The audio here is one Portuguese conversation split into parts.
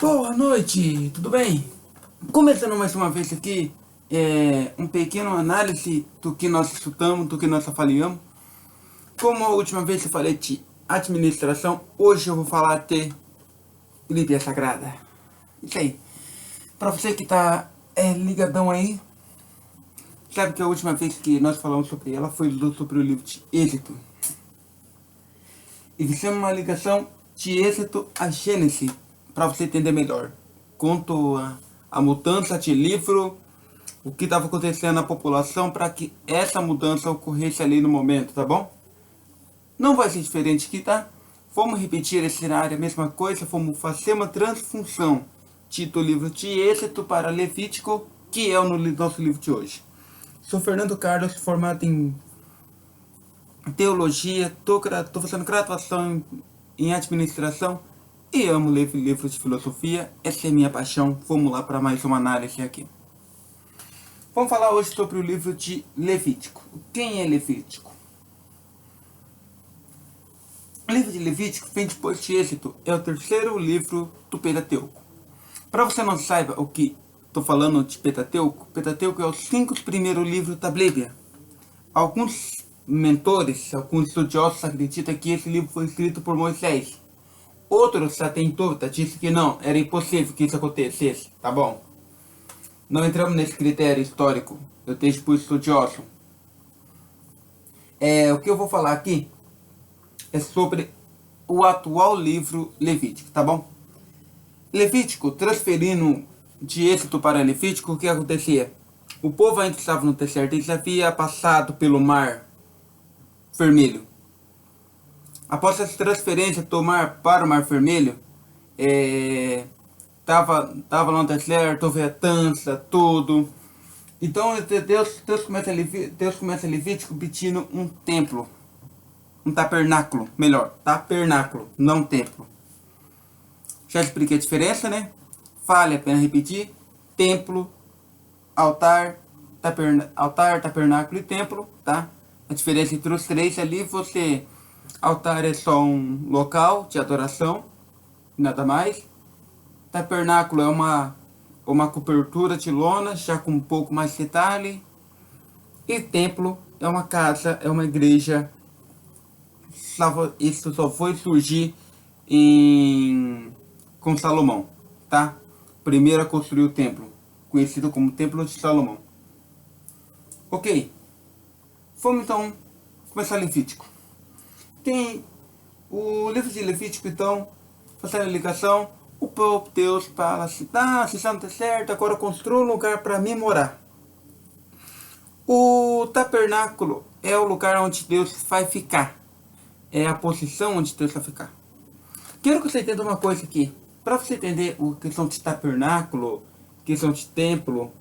Boa noite, tudo bem? Começando mais uma vez aqui, um pequeno análise do que nós estudamos, do que nós avaliamos. Como a última vez eu falei de administração, hoje eu vou falar de Bíblia Sagrada. Isso aí. Pra você que tá ligadão aí, sabe que a última vez que nós falamos sobre ela foi sobre o livro de Êxodo. E fizemos uma ligação de Êxodo a Gênesis, para você entender melhor. Quanto a mudança de livro, o que estava acontecendo na população para que essa mudança ocorresse ali no momento, tá bom? Não vai ser diferente aqui, tá? Vamos repetir esse cenário, a mesma coisa, vamos fazer uma transfunção do livro de Êxodo para Levítico, que é o nosso livro de hoje. Sou Fernando Carlos, formado em teologia, tô fazendo graduação em administração e amo ler livros de filosofia. Essa é minha paixão. Vamos lá para mais uma análise aqui. Vamos falar hoje sobre o livro de Levítico. Quem é Levítico? O livro de Levítico vem depois de Êxodo. É o terceiro livro do Pentateuco. Para você não saiba o que estou falando de Pentateuco, Pentateuco é os 5 primeiros livros da Bíblia. Alguns mentores, alguns estudiosos acreditam que esse livro foi escrito por Moisés. Outros já têm dúvida, dizem que não, era impossível que isso acontecesse, tá bom? Não entramos nesse critério histórico, eu deixo para o estudioso. O que eu vou falar aqui é sobre o atual livro Levítico, tá bom? Levítico, transferindo de Êxodo para Levítico, o que acontecia? O povo ainda estava no deserto, eles havia passado pelo mar Vermelho. Após essa transferência do mar para o Mar Vermelho, tava lá no deserto, houve a dança, tudo. Então Deus começa Levítico pedindo um templo, um tabernáculo, melhor, tabernáculo, não templo. Já expliquei a diferença, né? Vale a pena repetir: templo, altar, tabernáculo e templo, tá? A diferença entre os três ali, altar é só um local de adoração, nada mais. Tabernáculo é uma cobertura de lona, já com um pouco mais de detalhe. E templo é uma casa, é uma igreja. Isso só foi surgir com Salomão, tá? Primeiro a construir o templo, conhecido como Templo de Salomão. Ok, vamos então começar Levítico. Tem o livro de Levítico, então, fazendo a ligação, o próprio Deus fala assim: se está no deserto, agora construa um lugar para mim morar. O tabernáculo é o lugar onde Deus vai ficar, é a posição onde Deus vai ficar. Quero que você entenda uma coisa aqui. Para você entender a questão de tabernáculo, questão de templo,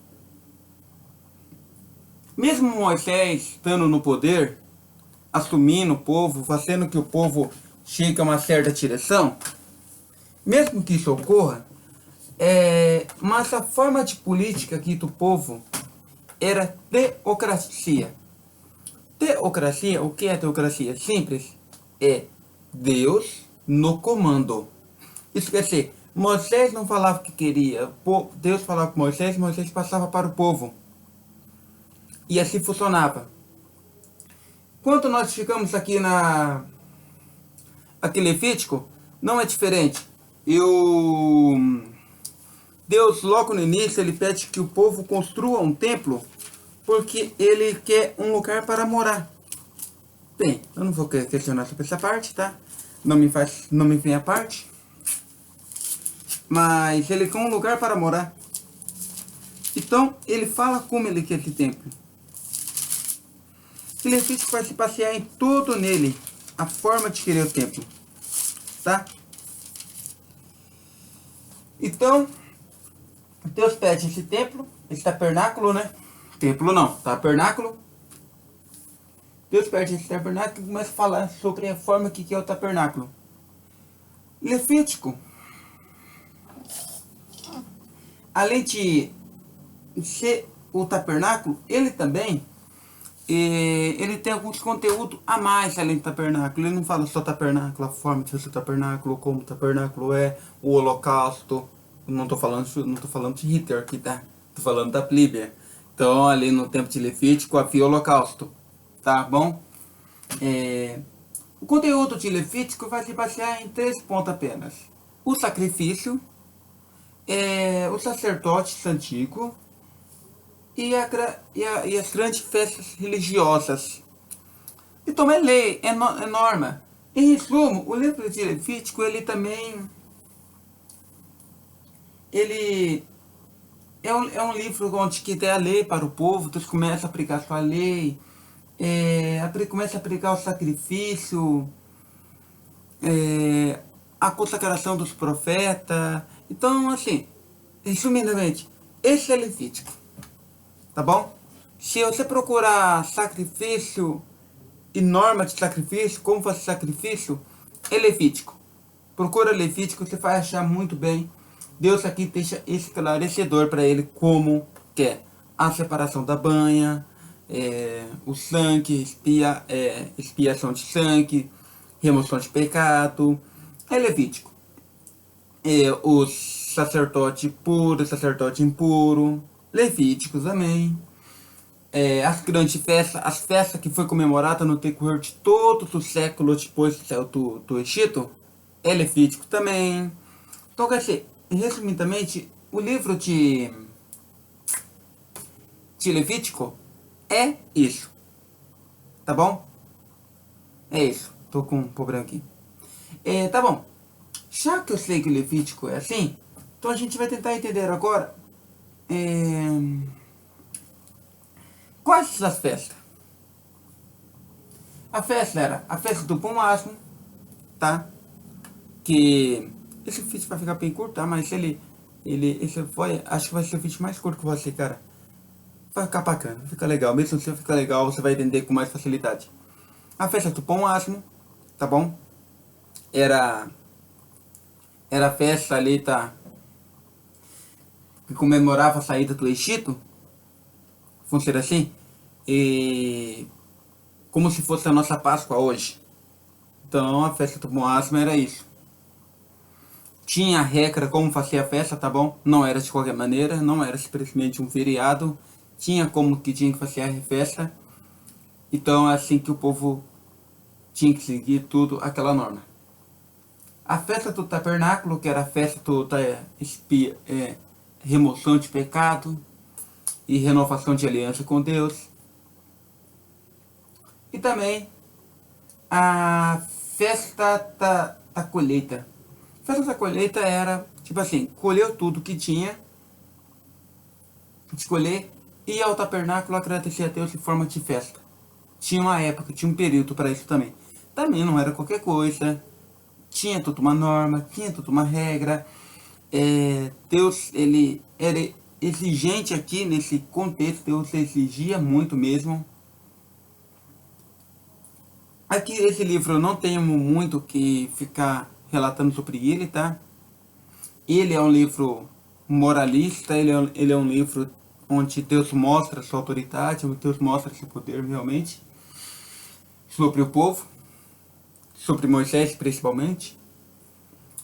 mesmo Moisés estando no poder, assumindo o povo, fazendo que o povo chegue a uma certa direção, mesmo que isso ocorra, mas a forma de política aqui do povo era teocracia. Teocracia, o que é teocracia? Simples, é Deus no comando. Isso quer dizer, Moisés não falava o que queria, Deus falava com Moisés, Moisés passava para o povo. E assim funcionava. Quando nós ficamos aqui aqui Levítico, não é diferente. Deus logo no início ele pede que o povo construa um templo, porque ele quer um lugar para morar. Bem, eu não vou questionar sobre essa parte, tá? Não me vem a parte. Mas ele quer um lugar para morar. Então ele fala como ele quer esse templo. Que Levítico vai se passear em tudo nele, a forma de querer o templo, tá? Então, Deus pede esse templo, esse tabernáculo, né? Templo não, tabernáculo. Deus pede esse tabernáculo e começa a falar sobre a forma que é o tabernáculo. Levítico, além de ser o tabernáculo, ele também ele tem alguns conteúdos a mais além do tabernáculo. Ele não fala só tabernáculo, a forma de fazer o tabernáculo, como o tabernáculo é, o holocausto. não tô falando de Hitler aqui, tá? Tô falando da Bíblia. Então, ali no tempo de Levítico havia o holocausto, tá bom? O conteúdo de Levítico vai se basear em 3 pontos apenas: o sacrifício, o sacerdote antigo e as grandes festas religiosas. Então é lei, é norma. Em resumo, o livro de Levítico, ele também ele é um livro onde que dá a lei para o povo. Deus começa a aplicar sua lei, começa a aplicar o sacrifício, a consagração dos profetas. Então, assim, resumidamente, esse é Levítico, tá bom? Se você procurar sacrifício e norma de sacrifício, como fazer sacrifício, é Levítico. Procura Levítico, você vai achar muito bem. Deus aqui deixa esclarecedor para ele como que é a separação da banha, o sangue, expiação de sangue, remoção de pecado. É Levítico. O sacerdote puro, sacerdote impuro, Levítico também. As grandes festas, as festas que foi comemorada no decorrer de todos os séculos depois do Egito, é Levítico também. Então, quer dizer, resumidamente, o livro de Levítico é isso, tá bom? É isso, tô com um problema aqui. Tá bom, já que eu sei que o Levítico é assim, então a gente vai tentar entender agora quais as festas. A festa era a festa do pão asmo, tá? Que esse vídeo vai ficar bem curto, tá? Mas esse foi, acho que vai ser o vídeo mais curto que você, cara. Vai ficar bacana, fica legal. Mesmo se ficar legal, você vai entender com mais facilidade. A festa do pão asmo, tá bom? Era a festa ali, tá? Que comemorava a saída do Egito, vamos dizer assim, e como se fosse a nossa Páscoa hoje. Então a festa do pão asmo era isso. Tinha regra como fazer a festa, tá bom? Não era de qualquer maneira, não era simplesmente um feriado. Tinha como que tinha que fazer a festa. Então é assim que o povo tinha que seguir tudo aquela norma. A festa do tabernáculo, que era a festa da remoção de pecado e renovação de aliança com Deus. E também a festa da colheita. A festa da colheita era, tipo assim, colheu tudo que tinha, escolher, e ia ao tabernáculo agradecer a Deus em forma de festa. Tinha uma época, tinha um período para isso também. Também não era qualquer coisa, tinha tudo uma norma, tinha tudo uma regra. Deus, ele era exigente aqui nesse contexto, Deus exigia muito mesmo. Aqui esse livro eu não tenho muito que ficar relatando sobre ele, tá? Ele é um livro moralista, ele é um livro onde Deus mostra sua autoridade, onde Deus mostra seu poder realmente sobre o povo, sobre Moisés principalmente.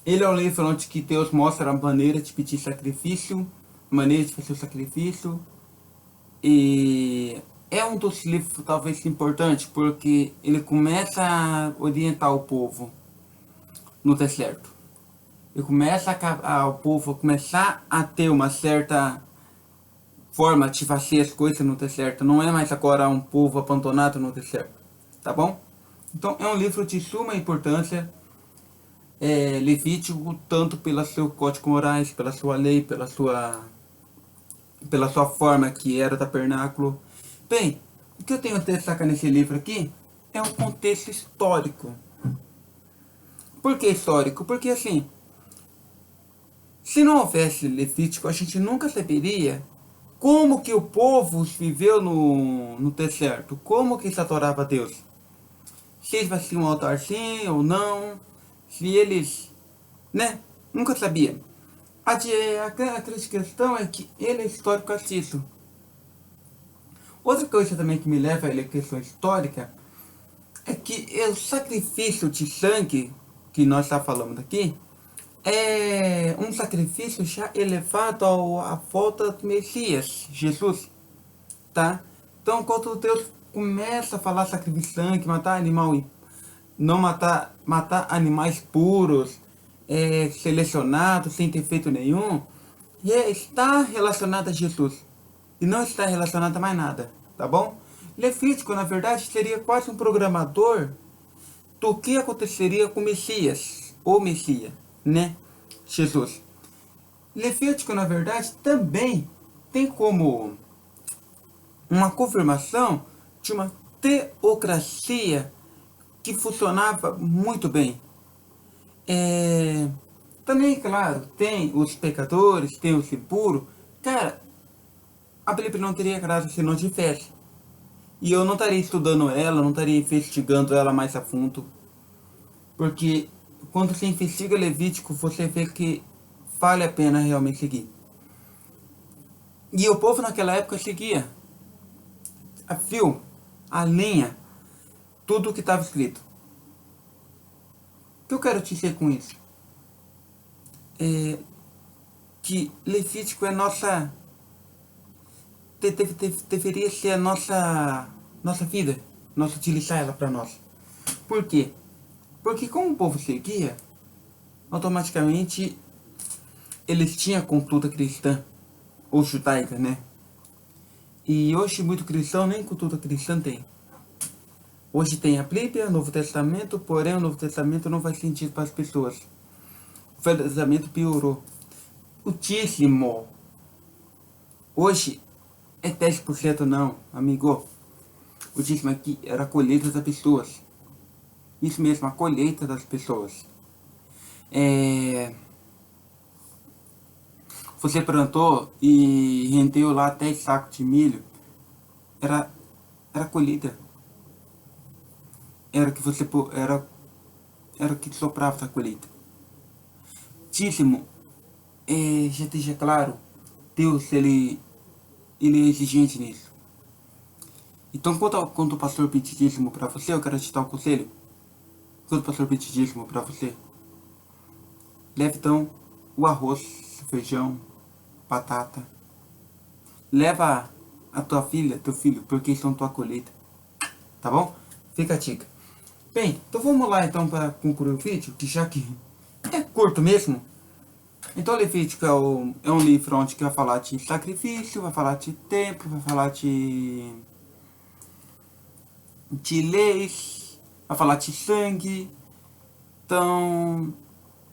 Ele é um livro onde que Deus mostra a maneira de pedir sacrifício, a maneira de fazer o sacrifício, e é um dos livros talvez importantes porque ele começa a orientar o povo no deserto. E começa o povo começar a ter uma certa forma de fazer as coisas no deserto. Não é mais agora um povo abandonado no deserto, tá bom? Então é um livro de suma importância, Levítico, tanto pelo seu código morais, pela sua lei, pela sua forma que era o tabernáculo. Bem, o que eu tenho a destacar nesse livro aqui é um contexto histórico. Por que histórico? Porque assim, se não houvesse Levítico, a gente nunca saberia como que o povo viveu no deserto, como que eles adoravam a Deus. Se eles faziam um altar sim ou não, se eles, né, nunca sabia. A grande questão é que ele é histórico disso. Outra coisa também que me leva a questão histórica é que o sacrifício de sangue que nós estamos falando aqui é um sacrifício já elevado à volta do Messias, Jesus, tá? Então, quando Deus começa a falar sacrifício de sangue, matar animal e não matar animais puros, selecionados, sem ter feito nenhum, está relacionado a Jesus e não está relacionado a mais nada, tá bom? Levítico, na verdade, seria quase um programador do que aconteceria com o Messias, ou Messias, né? Jesus. Levítico, na verdade, também tem como uma confirmação de uma teocracia que funcionava muito bem. Também, claro, tem os pecadores, tem os impuros. Cara, a Bíblia não teria graça se não tivesse. E eu não estaria estudando ela, não estaria investigando ela mais a fundo. Porque quando você investiga Levítico, você vê que vale a pena realmente seguir. E o povo naquela época seguia a fio, a linha, tudo o que estava escrito. O que eu quero te dizer com isso? Que Levítico é nossa... deveria ser a nossa vida, nós utilizar ela para nós. Por quê? Porque como o povo seguia, automaticamente eles tinham a cultura cristã, ou judaica, né? E hoje muito cristão nem cultura cristã tem. Hoje tem a Bíblia, o Novo Testamento, porém o Novo Testamento não faz sentido para as pessoas. O Velho Testamento piorou. O dízimo hoje é 10% não, amigo. O dízimo aqui era a colheita das pessoas. Isso mesmo, a colheita das pessoas. Você plantou e rendeu lá 10 sacos de milho. Era colheita. Era que você era o que soprava da colheita. Dízimo, já deixa claro, Deus ele é exigente nisso. Então quando o pastor pedir dízimo para você, eu quero te dar um conselho. Quando o pastor pedir dízimo para você, leve então o arroz, o feijão, batata. Leva a tua filha, teu filho, porque são tua colheita. Tá bom? Fica a dica. Bem, então vamos lá então para concluir o vídeo, que já que é curto mesmo. Então Levítico é um livro onde que vai falar de sacrifício, vai falar de templo, vai falar de leis, vai falar de sangue. Então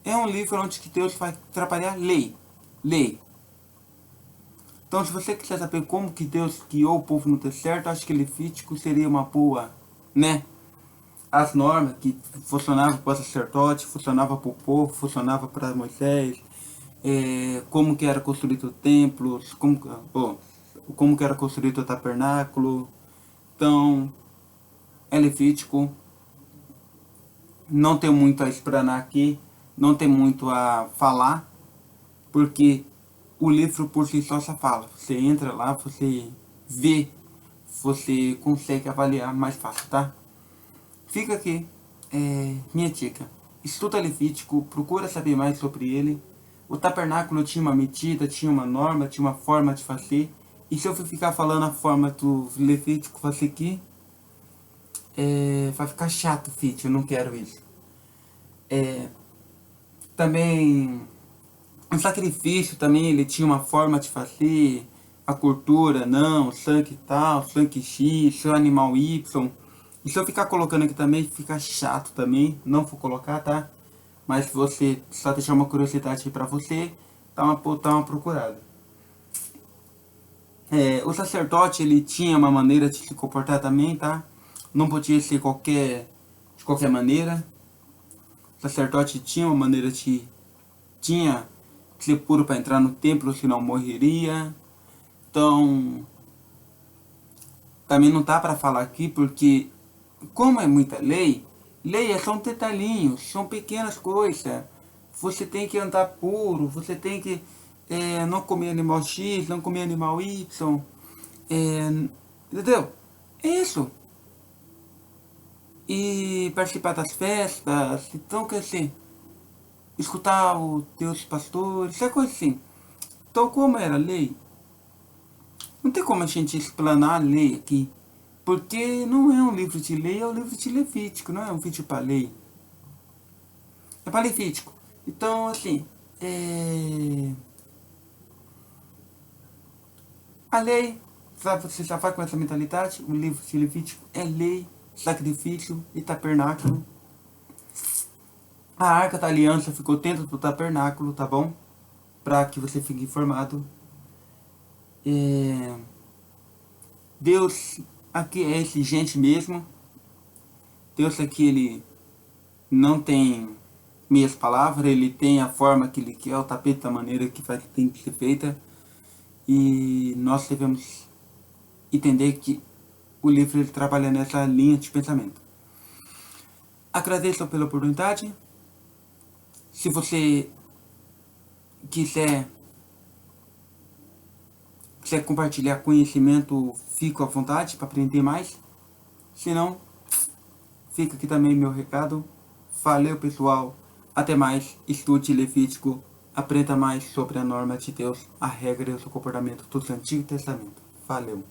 é um livro onde que Deus vai trabalhar lei. Então se você quiser saber como que Deus guiou o povo no deserto, acho que Levítico seria uma boa, né? As normas que funcionavam para o sacerdote, funcionava para o povo, funcionava para Moisés, como que era construído o templo, como que era construído o tabernáculo. Então, é Levítico. Não tem muito a explanar aqui, não tem muito a falar, porque o livro por si só fala. Você entra lá, você vê, você consegue avaliar mais fácil, tá? Fica aqui minha dica. Estuda Levítico, procura saber mais sobre ele. O tabernáculo tinha uma medida, tinha uma norma, tinha uma forma de fazer. E se eu ficar falando a forma do Levítico fazer aqui, vai ficar chato o vídeo, eu não quero isso. Também, o sacrifício também, ele tinha uma forma de fazer. A cultura, não, sangue tal, sangue X, animal Y. E se eu ficar colocando aqui também, fica chato também, não vou colocar, tá? Mas se você só deixar uma curiosidade aí pra você, dá uma procurada. O sacerdote, ele tinha uma maneira de se comportar também, tá? Não podia ser de qualquer maneira. O sacerdote tinha uma maneira tinha que ser puro para entrar no templo, senão morreria. Então, também não tá para falar aqui, porque como é muita lei é só um detalhinho, são pequenas coisas. Você tem que andar puro, você tem que não comer animal X, não comer animal Y. Entendeu? É isso. E participar das festas. Então, quer dizer, escutar os teus pastores, é coisa assim. Então, como era a lei, não tem como a gente explanar a lei aqui, porque não é um livro de lei, é um livro de Levítico, não é um vídeo para lei. É para Levítico. Então, assim, a lei, sabe, você já vai com essa mentalidade, o livro de Levítico é lei, sacrifício e tabernáculo. A Arca da Aliança ficou dentro do tabernáculo, tá bom? Para que você fique informado. Deus aqui é exigente mesmo. Deus aqui, ele não tem meias palavras, ele tem a forma que ele quer, o tapete da maneira que tem que ser feita. E nós devemos entender que o livro ele trabalha nessa linha de pensamento. Agradeço pela oportunidade. Se você quiser compartilhar conhecimento, fico à vontade para aprender mais. Se não, fica aqui também meu recado. Valeu, pessoal. Até mais. Estude Levítico. Aprenda mais sobre a norma de Deus, a regra e o comportamento do Antigo Testamento. Valeu.